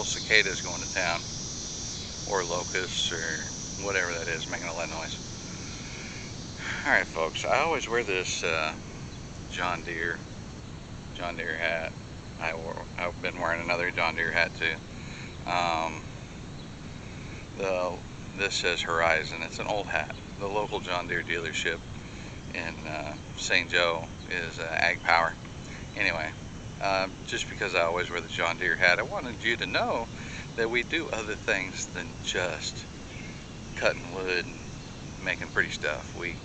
little cicadas going to town, or locusts, or whatever that is making all that noise. Alright folks, I always wear this John Deere hat. I've been wearing another John Deere hat too. This says Horizon. It's an old hat. The local John Deere dealership in St. Joe is Ag Power. Anyway, just because I always wear the John Deere hat, I wanted you to know that we do other things than just cutting wood and making pretty stuff. We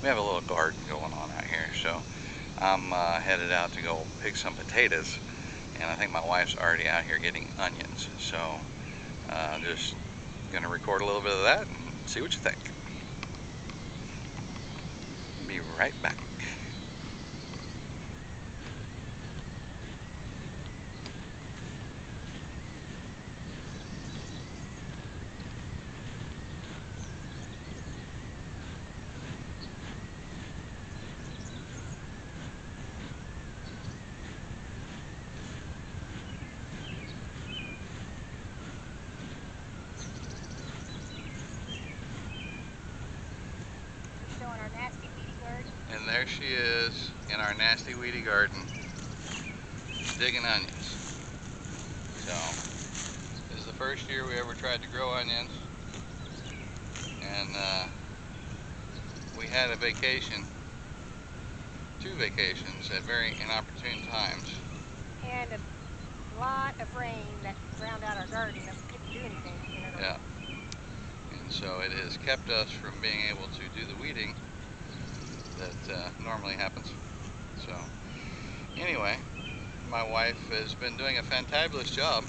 have a little garden going on out here, so I'm headed out to go pick some potatoes, and I think my wife's already out here getting onions, so just gonna record a little bit of that and see what you think. Be right back. And there she is in our nasty weedy garden, digging onions. So, this is the first year we ever tried to grow onions, and we had a vacation, 2 vacations at very inopportune times. And a lot of rain that drowned out our garden. We couldn't do anything. Yeah. And so it has kept us from being able to do the weeding that normally happens. So anyway, my wife has been doing a fantabulous job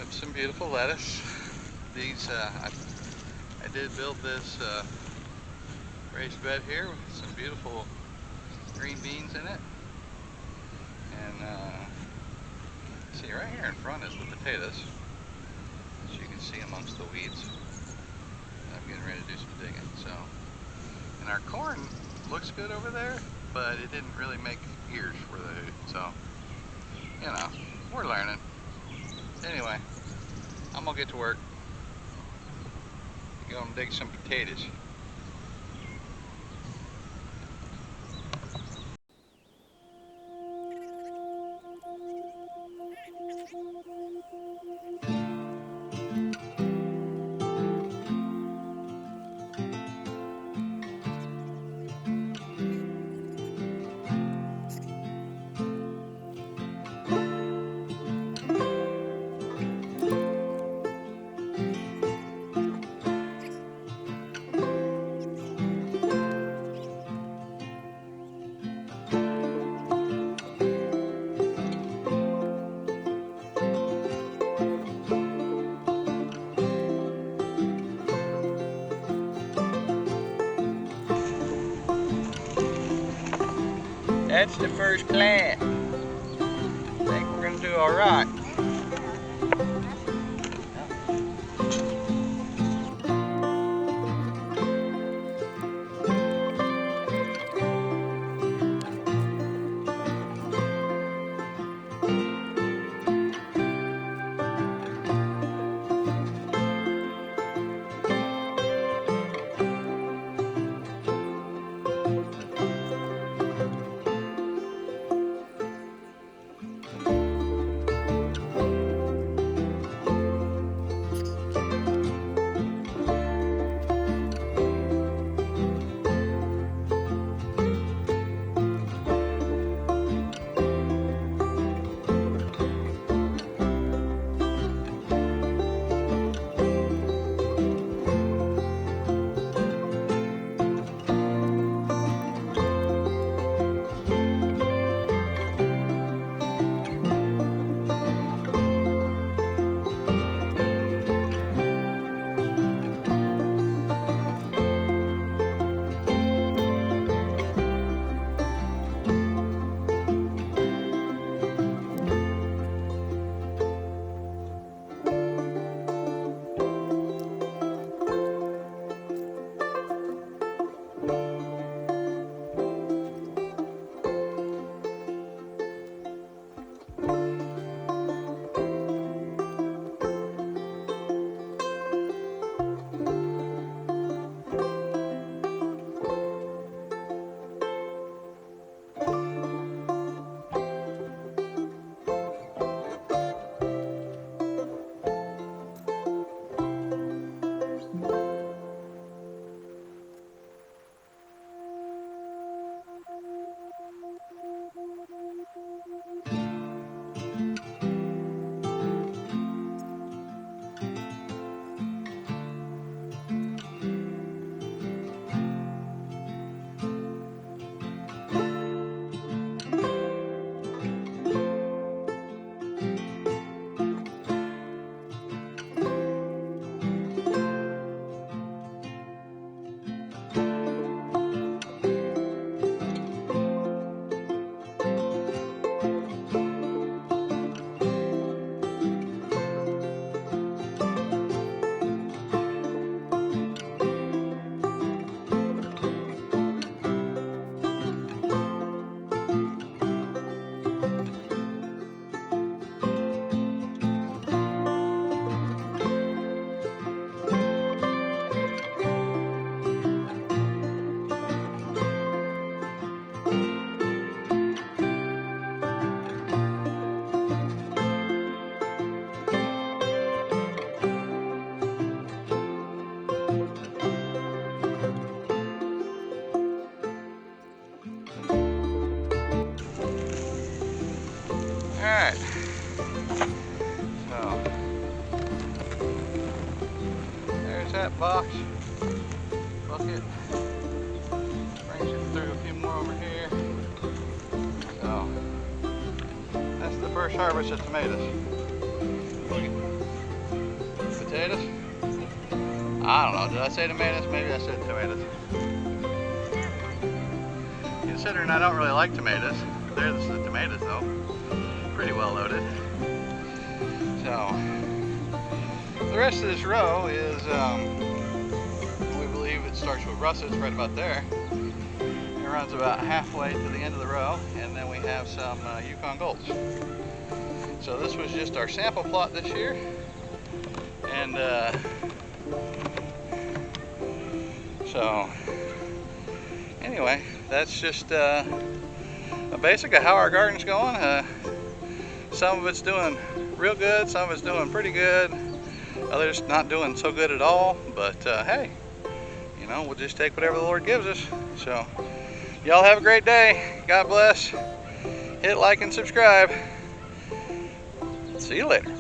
of some beautiful lettuce. These I did build this raised bed here with some beautiful green beans in it, and see right here in front is the potatoes, as you can see amongst the weeds. I'm getting ready to do some digging. So, and our corn looks good over there, but it didn't really make ears for the hoot. So, you know, we're learning. Anyway, I'm gonna get to work. Go and dig some potatoes. That's the first plant. I think we're gonna do all right. Alright. So, there's that box. Bucket. Brings it through a few more over here. So, that's the first harvest of tomatoes. Potatoes? I don't know, did I say tomatoes? Maybe I said tomatoes. Considering I don't really like tomatoes, there's the tomatoes though. Pretty well loaded. So, the rest of this row is, we believe it starts with russets right about there. It runs about halfway to the end of the row, and then we have some Yukon Golds. So this was just our sample plot this year, and so anyway, that's just a basic of how our garden's going. Some of it's doing real good, some of it's doing pretty good, others not doing so good at all, but hey, you know, we'll just take whatever the Lord gives us. So y'all have a great day. God bless. Hit like and subscribe. See you later.